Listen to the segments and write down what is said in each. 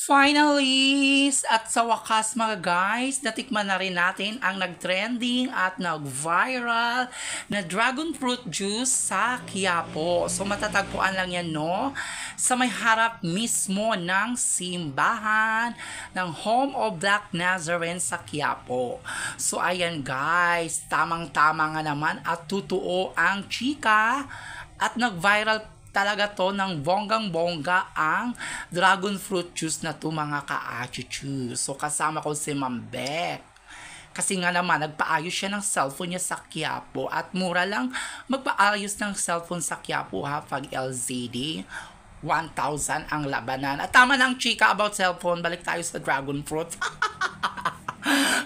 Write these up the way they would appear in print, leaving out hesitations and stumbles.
Finally, at sa wakas mga guys, natikman na rin natin ang nag-trending at nag-viral na dragon fruit juice sa Quiapo. So matatagpuan lang yan sa may harap mismo ng simbahan ng Home of Black Nazarene sa Quiapo. So ayan guys, tamang-tama nga naman at totoo ang chika at nag-viral talaga to ng bonggang-bongga ang dragon fruit juice na to mga ka-achuchu. So kasama ko si Ma'am Beck. Kasi nga naman, nagpaayos siya ng cellphone niya sa Quiapo at mura lang magpaayos ng cellphone sa Quiapo ha pag LCD. 1,000 ang labanan. At tama na ang chika about cellphone. Balik tayo sa dragon fruit.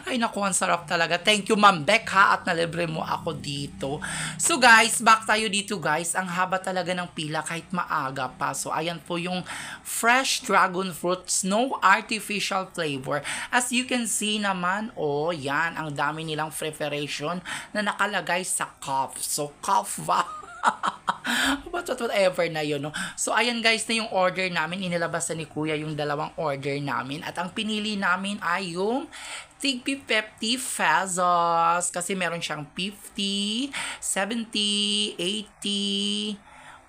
Ay naku, ang sarap talaga. Thank you Ma'am Beck ha at nalibre mo ako dito. So guys, back tayo dito guys. Ang haba talaga ng pila kahit maaga pa. So ayan po yung fresh dragon fruit, no artificial flavor. As you can see naman, yan, ang dami nilang preparation na nakalagay sa cup. So cup whatever na yun, no? So, ayan guys na yung order namin. Inilabas na ni Kuya yung dalawang order namin. At ang pinili namin ay yung tig 50 pesos. Kasi meron siyang 50, 70, 80,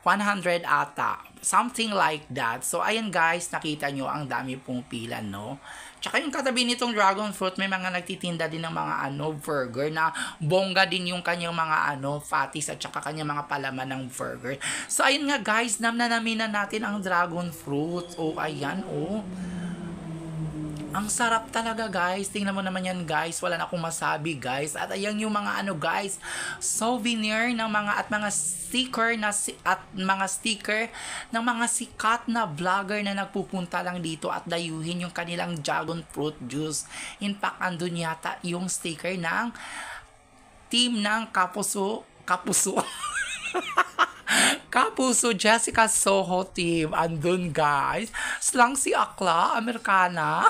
100 ata. Something like that. So, ayan guys, nakita nyo ang dami pong pila, no? Tsaka yung katabi nitong dragon fruit, may mga nagtitinda din ng mga burger na bongga din yung kanyang mga fatties at tsaka kanyang mga palaman ng burger. So, ayun nga guys, namnanamin na natin ang dragon fruit. Ayan, Ang sarap talaga guys. Tingnan mo naman yan guys. Wala na akong masabi guys. At ayan yung mga guys, souvenir ng mga sticker ng mga sikat na vlogger na nagpupunta lang dito at dayuhin yung kanilang dragon fruit juice. In fact, andun yata yung sticker ng team ng Kapuso Kapuso Jessica Soho team. Andun guys. Slang si Akla, Amerikana.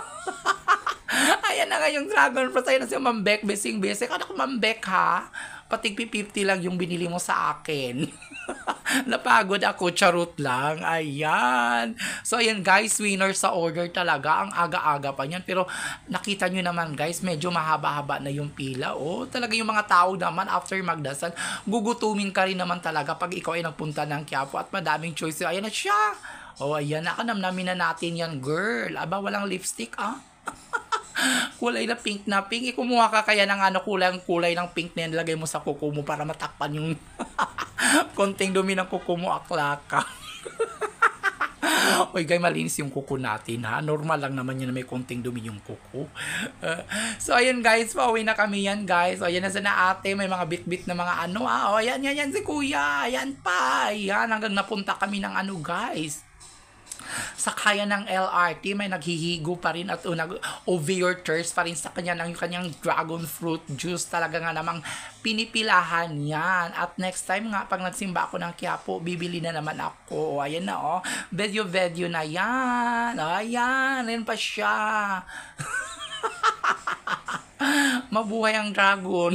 Ayan na nga yung dragon fruit. Ayan na si Ma'am Beck, besing-besing. Ano ko Ma'am Beck ha? Patig 50 lang yung binili mo sa akin. Napagod ako, charot lang. Ayan. So, ayan guys, winner sa order talaga. Ang aga-aga pa niyan. Pero, nakita nyo naman guys, medyo mahaba-haba na yung pila. Talaga yung mga tao naman, after magdasal, gugutumin ka rin naman talaga pag ikaw ay nagpunta ng Quiapo at madaming choice. Ayan na siya. Ayan. Nakanamnamin na natin yan, girl. Aba, walang lipstick, kulay na pink na pink. Kumuha ka kaya ng kulay ng pink na yan, lagay mo sa kuko mo para matakpan yung konting dumi ng kuko mo, akla ka. Oy guys, malinis yung kuko natin ha. Normal lang naman yun na may konting dumi yung kuko. So ayan guys, pauwi na kami yan guys. Ayan na sana ate, may mga bit-bit na mga ayan si kuya. Ayan pa. Ayan, hanggang napunta kami ng guys. Sa kaya ng LRT, may naghihigo pa rin at nag-overtures pa rin sa kanyang dragon fruit juice. Talaga nga namang pinipilahan yan. At next time nga, pag nagsimba ako ng Quiapo, bibili na naman ako. Ayan na Video na yan. Ayan, rin pa siya. Mabuhay ang dragon.